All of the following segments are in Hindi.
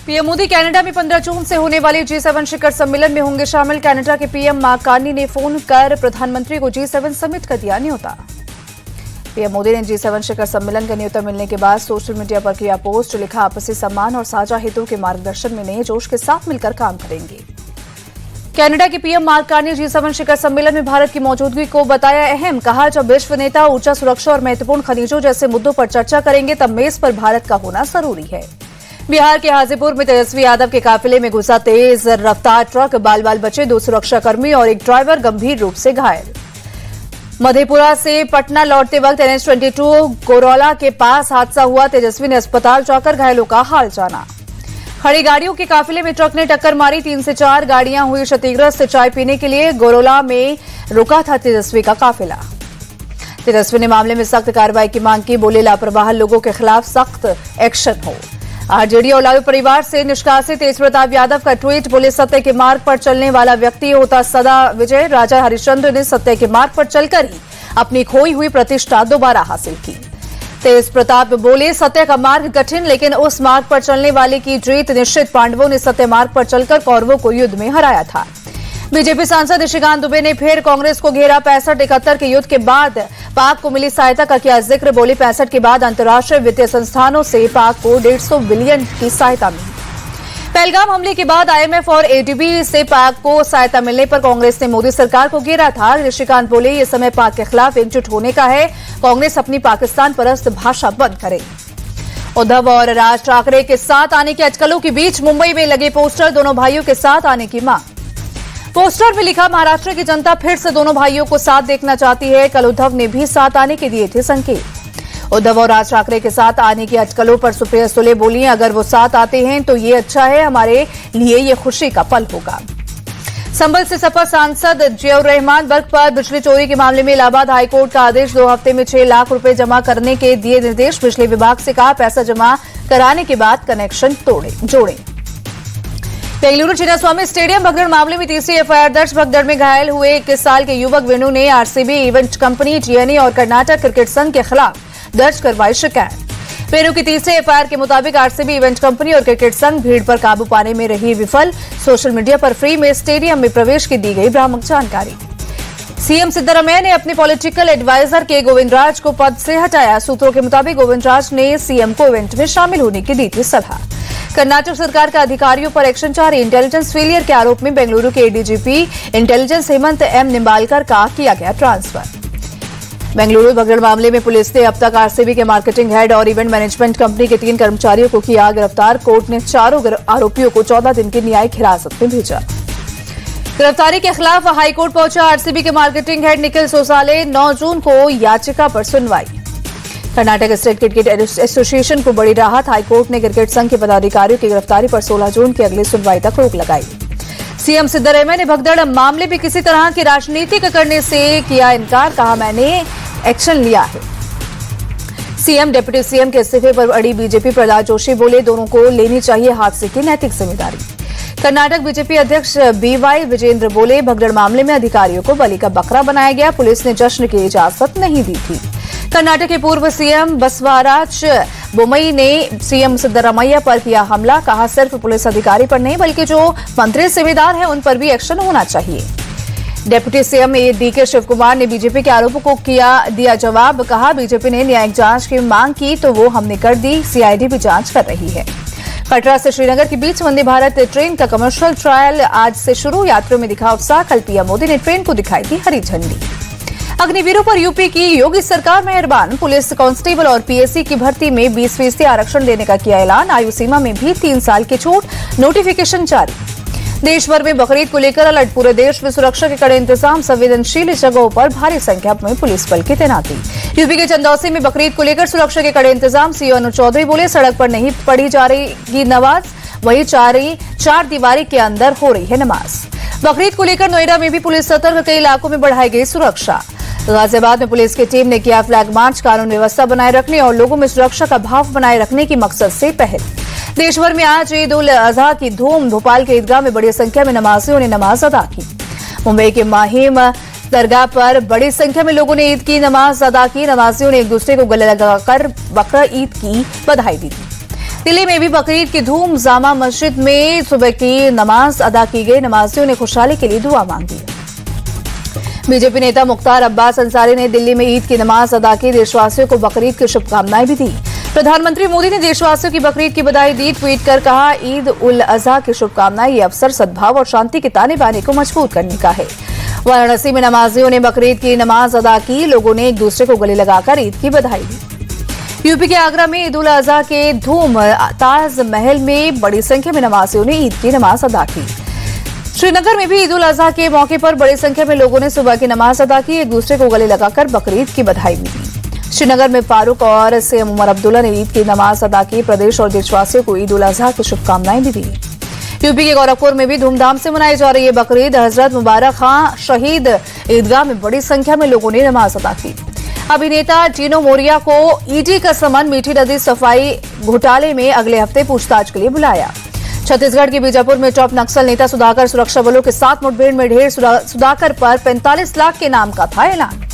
पीएम मोदी कनाडा में 15 जून से होने वाले G7 शिखर सम्मेलन में होंगे शामिल। कनाडा के पीएम मार्क कार्नी ने फोन कर प्रधानमंत्री को G7 समिट का दिया न्योता। पीएम मोदी ने G7 शिखर सम्मेलन का न्योता मिलने के बाद सोशल मीडिया पर किया पोस्ट, लिखा आपसी सम्मान और साझा हितों के मार्गदर्शन में नए जोश के साथ मिलकर काम करेंगे। कनाडा के पीएम मार्क कार्नी G7 शिखर सम्मेलन में भारत की मौजूदगी को बताया अहम। कहा, जब विश्व नेता ऊर्जा सुरक्षा और महत्वपूर्ण खनिजों जैसे मुद्दों पर चर्चा करेंगे तब मेज पर भारत का होना जरूरी है। बिहार के हाजीपुर में तेजस्वी यादव के काफिले में घुसा तेज रफ्तार ट्रक, बाल बचे 2 सुरक्षाकर्मी और एक ड्राइवर गंभीर रूप से घायल। मधेपुरा से पटना लौटते वक्त NH-22 गोरौला के पास हादसा हुआ। तेजस्वी ने अस्पताल जाकर घायलों का हाल जाना। खड़ी गाड़ियों के काफिले में ट्रक ने टक्कर मारी। 3 से 4 गाड़ियां हुई क्षतिग्रस्त। चाय पीने के लिए गोरौला में रुका था तेजस्वी का काफिला। तेजस्वी ने मामले में सख्त कार्रवाई की मांग की। बोले, लापरवाह लोगों के खिलाफ सख्त एक्शन हो। आरजेडी और लालू परिवार से निष्कासित तेज प्रताप यादव का ट्वीट। बोले, सत्य के मार्ग पर चलने वाला व्यक्ति होता सदा विजय। राजा हरिश्चंद्र ने सत्य के मार्ग पर चलकर ही अपनी खोई हुई प्रतिष्ठा दोबारा हासिल की। तेज प्रताप बोले, सत्य का मार्ग कठिन, लेकिन उस मार्ग पर चलने वाले की जीत निश्चित। पांडवों ने सत्य मार्ग पर चलकर कौरवों को युद्ध में हराया था। बीजेपी सांसद निशिकांत दुबे ने फिर कांग्रेस को घेरा। 65-71 के युद्ध के बाद पाक को मिली सहायता का किया जिक्र। बोले, 65 के बाद अंतर्राष्ट्रीय वित्तीय संस्थानों से पाक को 150 बिलियन की सहायता मिली। पहलगाम हमले के बाद IMF और ADB से पाक को सहायता मिलने पर कांग्रेस ने मोदी सरकार को घेरा था। निशिकांत बोले, ये समय पाक के खिलाफ एकजुट होने का है। कांग्रेस अपनी पाकिस्तान परस्त भाषा बंद करे। उद्धव और राज ठाकरे के साथ आने की अटकलों के बीच मुंबई में लगे पोस्टर, दोनों भाइयों के साथ आने की मांग। पोस्टर में लिखा, महाराष्ट्र की जनता फिर से दोनों भाइयों को साथ देखना चाहती है। कल उद्धव ने भी साथ आने के दिए थे संकेत। उद्धव और राज ठाकरे के साथ आने की अटकलों पर सुप्रिया सुले बोली, अगर वो साथ आते हैं तो ये अच्छा है, हमारे लिए ये खुशी का पल होगा। संभल से सपा सांसद जियाउर रहमान वर्ग पर बिजली चोरी के मामले में इलाहाबाद हाईकोर्ट का आदेश। 2 हफ्ते में 6 लाख रुपए जमा करने के दिए निर्देश। बिजली विभाग से कहा, पैसा जमा कराने के बाद कनेक्शन जोड़ें। बेंगलुरु चिन्नास्वामी स्टेडियम भगदड़ मामले में तीसरी FIR दर्ज। भगदड़ में घायल हुए 21 साल के युवक वेणु ने RCB इवेंट कंपनी, GNE और कर्नाटक क्रिकेट संघ के खिलाफ दर्ज करवाई शिकायत। वेणु की तीसरे FIR के मुताबिक RCB इवेंट कंपनी और क्रिकेट संघ भीड़ पर काबू पाने में रही विफल। सोशल मीडिया पर फ्री में स्टेडियम में प्रवेश की दी गई भ्रामक जानकारी। सीएम सिद्धरामैया ने अपने पॉलिटिकल एडवाइजर के गोविंदराज को पद से हटाया। सूत्रों के मुताबिक गोविंदराज ने सीएम को इवेंट में शामिल होने की दी थी सलाह। कर्नाटक सरकार का अधिकारियों पर एक्शन जारी। इंटेलिजेंस फेलियर के आरोप में बेंगलुरु के ADGP intelligence Hemant M Nimbalkar का किया गया ट्रांसफर। बेंगलुरु भगदड़ मामले में पुलिस ने अब तक RCB के मार्केटिंग हेड और इवेंट मैनेजमेंट कंपनी के 3 कर्मचारियों को किया गिरफ्तार। कोर्ट ने चारों आरोपियों को 14 दिन की न्यायिक हिरासत में भेजा। गिरफ्तारी के खिलाफ हाईकोर्ट पहुंचा RCB के मार्केटिंग हेड निखिल सोसाले। 9 जून को याचिका पर सुनवाई। कर्नाटक स्टेट क्रिकेट एसोसिएशन को बड़ी राहत। हाईकोर्ट ने क्रिकेट संघ के पदाधिकारियों की गिरफ्तारी पर 16 जून की अगली सुनवाई तक रोक लगाई। सीएम सिद्धरामैया ने भगदड़ मामले में किसी तरह की राजनीति करने से किया इनकार। कहा, मैंने एक्शन लिया है। सीएम डिप्टी सीएम के इस्तीफे पर अड़ी बीजेपी प्रहलाद जोशी बोले, दोनों को लेनी चाहिए हादसे की नैतिक जिम्मेदारी। कर्नाटक बीजेपी अध्यक्ष BY विजेंद्र बोले, भगदड़ मामले में अधिकारियों को बलि का बकरा बनाया गया। पुलिस ने जश्न की इजाजत नहीं दी थी। कर्नाटक के पूर्व सीएम बसवराज बोम्मई ने सीएम सिद्धरामैया पर किया हमला। कहा, सिर्फ पुलिस अधिकारी पर नहीं बल्कि जो मंत्री जिम्मेदार हैं उन पर भी एक्शन होना चाहिए। डिप्टी सीएम DK शिवकुमार ने बीजेपी के आरोपों को दिया जवाब। कहा, बीजेपी ने न्यायिक जांच की मांग की तो वो हमने कर दी। CID भी जांच कर रही है। कटरा से श्रीनगर के बीच वंदे भारत ट्रेन का कमर्शियल ट्रायल आज से शुरू। यात्रियों में दिखा उत्साह। कल पीएम मोदी ने ट्रेन को दिखाई थी हरी झंडी। अग्निवीरों पर यूपी की योगी सरकार मेहरबान। पुलिस कांस्टेबल और PSC की भर्ती में 20% आरक्षण देने का किया ऐलान। आयु सीमा में भी 3 साल की छूट। नोटिफिकेशन जारी। देश भर में बकरीद को लेकर अलर्ट। पूरे देश में सुरक्षा के कड़े इंतजाम। संवेदनशील जगहों पर भारी संख्या में पुलिस बल की तैनाती। यूपी के चंदौसी में बकरीद को लेकर सुरक्षा के कड़े इंतजाम। CO अनुज चौधरी बोले, सड़क पर नहीं पढ़ी जा रही नमाज, वही चार दीवारी के अंदर हो रही है नमाज। बकरीद को लेकर नोएडा में भी पुलिस सतर्क। कई इलाकों में बढ़ाई गई सुरक्षा। गाजियाबाद में पुलिस की टीम ने किया फ्लैग मार्च। कानून व्यवस्था बनाए रखने और लोगों में सुरक्षा का भाव बनाए रखने की मकसद से पहल। देश भर में आज ईद उल अजहा की धूम। भोपाल के ईदगाह में बड़ी संख्या में नमाजियों ने नमाज अदा की। मुंबई के माहिम दरगाह पर बड़ी संख्या में लोगों ने ईद की नमाज अदा की। नमाजियों ने एक दूसरे को गले लगाकर बकरा ईद की बधाई दी। दिल्ली में भी बकरीद की धूम। जामा मस्जिद में सुबह की नमाज अदा की गई। नमाजियों ने खुशहाली के लिए दुआ मांगी। बीजेपी नेता मुख्तार अब्बास अंसारी ने दिल्ली में ईद की नमाज अदा की। देशवासियों को बकरीद की शुभकामनाएं भी दी। प्रधानमंत्री मोदी ने देशवासियों की बकरीद की बधाई दी। ट्वीट कर कहा, ईद उल अजहा की शुभकामनाएं। ये अवसर सद्भाव और शांति के ताने बाने को मजबूत करने का है। वाराणसी में नमाजियों ने बकरीद की नमाज अदा की। लोगों ने एक दूसरे को गले लगाकर ईद की बधाई दी। यूपी के आगरा में ईद उल अजहा के धूम। ताजमहल में बड़ी संख्या में नमाजियों ने ईद की नमाज अदा की। श्रीनगर में भी ईद उल अजहा के मौके पर बड़ी संख्या में लोगों ने सुबह की नमाज अदा की। एक दूसरे को गले लगाकर बकरीद की बधाई भी दी। श्रीनगर में फारूक और सीएम उमर अब्दुल्ला ने ईद की नमाज अदा की। प्रदेश और देशवासियों को ईद उल अजहा की शुभकामनाएं भी दी। यूपी के गोरखपुर में भी धूमधाम से मनाई जा रही है बकरीद। हजरत मुबारक खां शहीद ईदगाह में बड़ी संख्या में लोगों ने नमाज अदा की। अभिनेता टीनो मोरिया को ईडी का समन मीठी नदी सफाई घोटाले में अगले हफ्ते पूछताछ के लिए बुलाया। छत्तीसगढ़ के बीजापुर में टॉप नक्सल नेता सुधाकर सुरक्षा बलों के साथ मुठभेड़ में ढेर। सुधाकर पर 45 लाख के नाम का था ऐलान।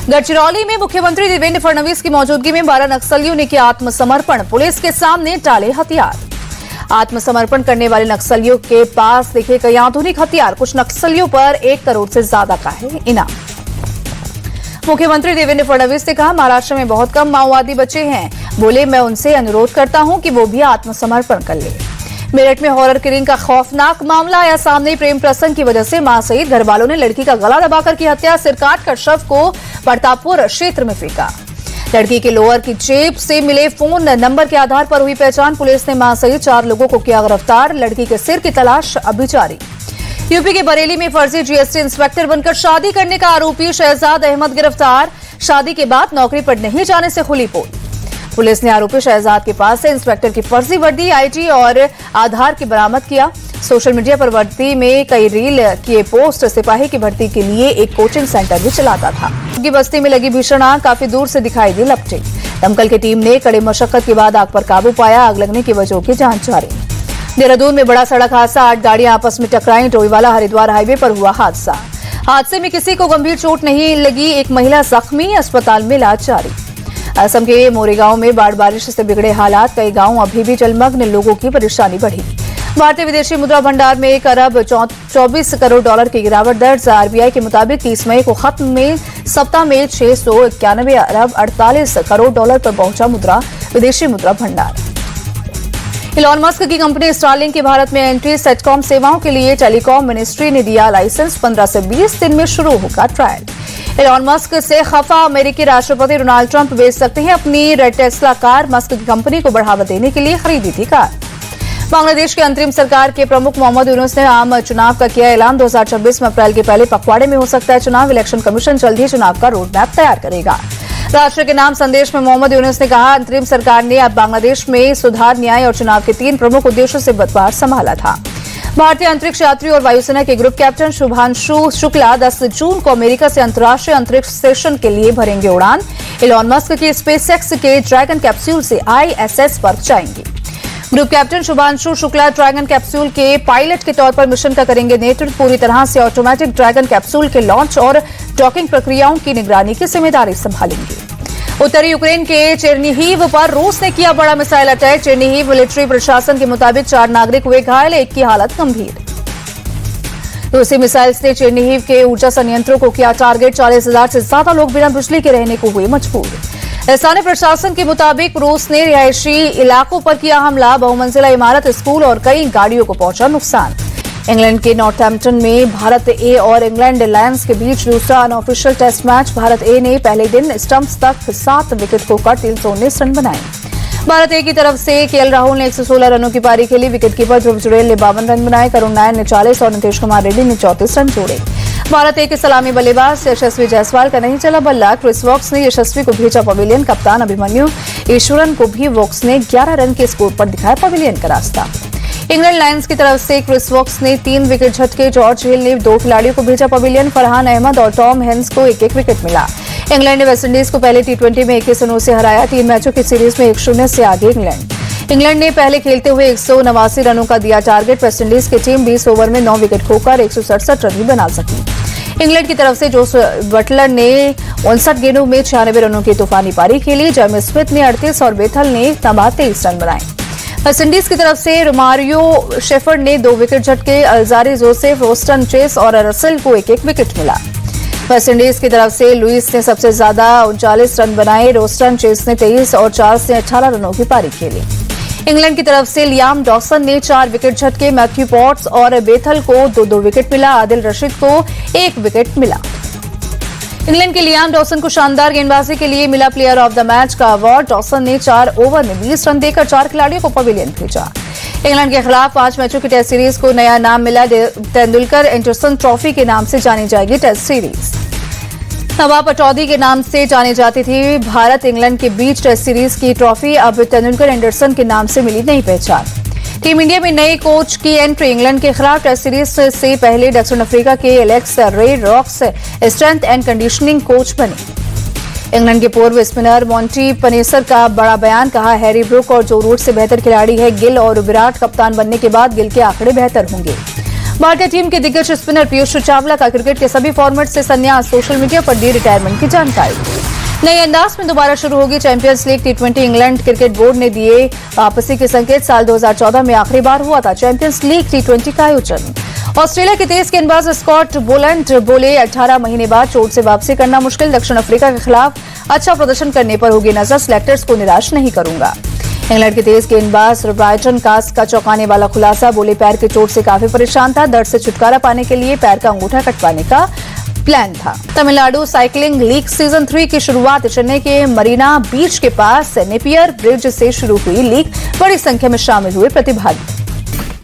गढ़चिरौली में मुख्यमंत्री देवेंद्र फडणवीस की मौजूदगी में 12 नक्सलियों ने किया आत्मसमर्पण। पुलिस के सामने टाले हथियार। आत्मसमर्पण करने वाले नक्सलियों के पास दिखे कई आधुनिक हथियार। कुछ नक्सलियों पर 1 करोड़ से ज्यादा का है इनाम। मुख्यमंत्री देवेंद्र फडणवीस ने कहा, महाराष्ट्र में बहुत कम माओवादी बचे हैं। बोले, मैं उनसे अनुरोध करता हूं कि वो भी आत्मसमर्पण कर ले। मेरठ में हॉरर किलिंग का खौफनाक मामला आया सामने। प्रेम प्रसंग की वजह से मां सहित घर वालों ने लड़की का गला दबाकर की हत्या। सिर काटकर शव को प्रतापपुर क्षेत्र में फेंका। लड़की के लोअर की जेब से मिले फोन नंबर के आधार पर हुई पहचान। पुलिस ने मां सहित 4 लोगों को किया गिरफ्तार। लड़की के सिर की तलाश अभी जारी। यूपी के बरेली में फर्जी जीएसटी इंस्पेक्टर बनकर शादी करने का आरोपी शहजाद अहमद गिरफ्तार। शादी के बाद नौकरी पर नहीं जाने से खुली पोल। पुलिस ने आरोपी शहजाद के पास से इंस्पेक्टर की फर्जी वर्दी, आईडी और आधार की बरामद किया। सोशल मीडिया पर वर्दी में कई रील किए पोस्ट। सिपाही की भर्ती के लिए एक कोचिंग सेंटर भी चलाता था। की बस्ती में लगी भीषण आग काफी दूर से दिखाई दी लपटे। दमकल की टीम ने कड़ी मशक्कत के बाद आग पर काबू पाया। आग लगने की वजहों की जांच जारी। देहरादून में बड़ा सड़क हादसा। 8 गाड़ियां आपस में टकराई। टोईवाला हरिद्वार हाईवे पर हुआ हादसा। हादसे में किसी को गंभीर चोट नहीं लगी। एक महिला जख्मी, अस्पताल में इलाज जारी। असम के मोरेगांव में बाढ़ बारिश से बिगड़े हालात। कई गांव अभी भी जलमग्न। लोगों की परेशानी बढ़ी। भारतीय विदेशी मुद्रा भंडार में 1 अरब 24 करोड़ डॉलर की गिरावट दर्ज। आरबीआई के मुताबिक 30 मई को खत्म में सप्ताह में 691 अरब 48 करोड़ डॉलर पर पहुंचा विदेशी मुद्रा भंडार। इलॉन मस्क की कंपनी स्टारलिंक की भारत में एंट्री। सेटकॉम सेवाओं के लिए टेलीकॉम मिनिस्ट्री ने दिया लाइसेंस। 15 से 20 दिन में शुरू होगा ट्रायल। इलॉन मस्क से खफा अमेरिकी राष्ट्रपति डोनाल्ड ट्रंप बेच सकते हैं अपनी रेड टेस्ला कार। मस्क की कंपनी को बढ़ावा देने के लिए खरीदी थी कार। बांग्लादेश के अंतरिम सरकार के प्रमुख मोहम्मद यूनुस ने आम चुनाव का किया ऐलान। 2026 में अप्रैल के पहले पखवाड़े में हो सकता है चुनाव। इलेक्शन कमीशन जल्द ही चुनाव का रोड मैप तैयार करेगा। राष्ट्र के नाम संदेश में मोहम्मद यूनुस ने कहा, अंतरिम सरकार ने अब बांग्लादेश में सुधार, न्याय और चुनाव के 3 प्रमुख उद्देश्यों से पदभार संभाला था। भारतीय अंतरिक्ष यात्री और वायुसेना के ग्रुप कैप्टन शुभांशु शुक्ला 10 जून को अमेरिका से अंतर्राष्ट्रीय अंतरिक्ष स्टेशन के लिए भरेंगे उड़ान। इलॉन मस्क के स्पेसएक्स के ड्रैगन कैप्सूल से ISS पर जाएंगे। Group captain Shubhanshu Shukla dragon capsule के पायलट के तौर पर मिशन का करेंगे नेतृत्व। पूरी तरह से ऑटोमेटिक ड्रैगन कैप्सूल के लॉन्च और डॉकिंग प्रक्रियाओं की निगरानी की जिम्मेदारी संभालेंगे। उत्तरी यूक्रेन के चेर्निहिव पर रूस ने किया बड़ा मिसाइल अटैक। चेर्निहिव मिलिट्री प्रशासन के मुताबिक 4 नागरिक हुए घायल, 1 की हालत गंभीर। रूसी मिसाइल ने चेर्निहिव के ऊर्जा संयंत्रों को किया टारगेट। 40,000 से ज्यादा लोग बिना बिजली के रहने को हुए मजबूर। स्थानीय प्रशासन के मुताबिक रूस ने रिहायशी इलाकों पर किया हमला। बहुमंजिला इमारत, स्कूल और कई गाड़ियों को पहुंचा नुकसान। इंग्लैंड के नॉर्थहैम्पटन में भारत ए और इंग्लैंड लायंस के बीच दूसरा अनऑफिशियल टेस्ट मैच। भारत ए ने पहले दिन स्टंप्स तक 7 विकेट खोकर 319 रन बनाए। भारत ए की तरफ से केएल राहुल ने 116 रनों की पारी खेली। विकेटकीपर ध्रुव जुरेल ने 52 रन बनाए। करुण नायर ने 40 और नीतीश कुमार रेड्डी ने 34 रन जोड़े। भारत ए के सलामी बल्लेबाज यशस्वी जायसवाल का नहीं चला बल्ला। क्रिस वॉक्स ने यशस्वी को भेजा पवेलियन। कप्तान अभिमन्यु ईश्वरन को भी वॉक्स ने 11 रन के स्कोर पर दिखाया पवेलियन का रास्ता। इंग्लैंड लायंस की तरफ से क्रिस वॉक्स ने 3 विकेट झटके। जॉर्ज हिल ने 2 खिलाड़ियों को भेजा पवेलियन। फरहान अहमद और टॉम हेंस को 1-1 विकेट मिला। इंग्लैंड ने वेस्टइंडीज को पहले T20 में 21 रनों से हराया। 3 मैचों की सीरीज में 1-0 से आगे इंग्लैंड ने पहले खेलते हुए 189 रनों का दिया टारगेट। वेस्टइंडीज की टीम 20 ओवर में 9 विकेट खोकर 167 रन ही बना सकी। इंग्लैंड की तरफ से जोस बटलर ने 59 गेंदों में 96 रनों की तूफानी पारी खेली। जेमी स्मिथ ने 38 और बेथल ने 23 रन बनाए। वेस्टइंडीज की तरफ से रोमारियो शेफर्ड ने 2 विकेट झटके, अल्जारी जोसेफ, रोस्टन चेस और रसेल को एक एक विकेट मिला। वेस्टइंडीज की तरफ से लुइस ने सबसे ज्यादा 39 रन बनाए, रोस्टन चेस ने 23 और चार्ल्स ने 18 रनों की पारी खेली। इंग्लैंड की तरफ से लियाम डॉसन ने 4 विकेट झटके, मैथ्यू पॉट्स और बेथल को 2-2 विकेट मिला, आदिल रशीद को 1 विकेट मिला। इंग्लैंड के लियाम डॉसन को शानदार गेंदबाजी के लिए मिला प्लेयर ऑफ द मैच का अवार्ड। डॉसन ने 4 ओवर में 20 रन देकर 4 खिलाड़ियों को पवेलियन भेजा। इंग्लैंड के खिलाफ 5 मैचों की टेस्ट सीरीज को नया नाम मिला। तेंदुलकर एंडरसन ट्रॉफी के नाम से जानी जाएगी टेस्ट सीरीज। नवाब पटौदी के नाम से जानी जाती थी भारत इंग्लैंड के बीच टेस्ट सीरीज की ट्रॉफी, अब तेंदुलकर एंडरसन के नाम से मिली नई पहचान। टीम इंडिया में नए कोच की एंट्री। इंग्लैंड के खिलाफ टेस्ट सीरीज से पहले दक्षिण अफ्रीका के एलेक्स रे rocks strength and conditioning coach बने। इंग्लैंड के पूर्व स्पिनर मॉन्टी पनेसर का बड़ा बयान, कहा हैरी ब्रूक और जो रूट से बेहतर खिलाड़ी है गिल और विराट कप्तान बनने के बाद गिल के आंकड़े बेहतर होंगे। भारतीय टीम के दिग्गज स्पिनर पीयूष चावला का क्रिकेट के सभी फॉर्मेट से संन्यास, सोशल मीडिया पर दी रिटायरमेंट की जानकारी। नए अंदाज में दोबारा शुरू होगी champions league T20। England cricket board ने दिए वापसी के संकेत। साल 2014 में आखिरी बार हुआ था चैंपियंस लीग T20 का आयोजन। ऑस्ट्रेलिया के तेज गेंदबाज स्कॉट बोलैंड बोले 18 महीने बाद चोट से वापसी करना मुश्किल। दक्षिण अफ्रीका के खिलाफ अच्छा प्रदर्शन करने पर होगी नजर, सिलेक्टर्स को निराश नहीं करूंगा। इंग्लैंड के तेज गेंदबाज ब्रायटन कास का चौंकाने वाला खुलासा, बोले पैर के चोट से काफी परेशान था, दर्द से छुटकारा पाने के लिए पैर का अंगूठा कटवाने का प्लान था। तमिलनाडु साइकिलिंग लीग सीजन 3 की शुरुआत चेन्नई के मरीना बीच के पास नेपियर ब्रिज से शुरू हुई। लीग बड़ी संख्या में शामिल हुए प्रतिभागी।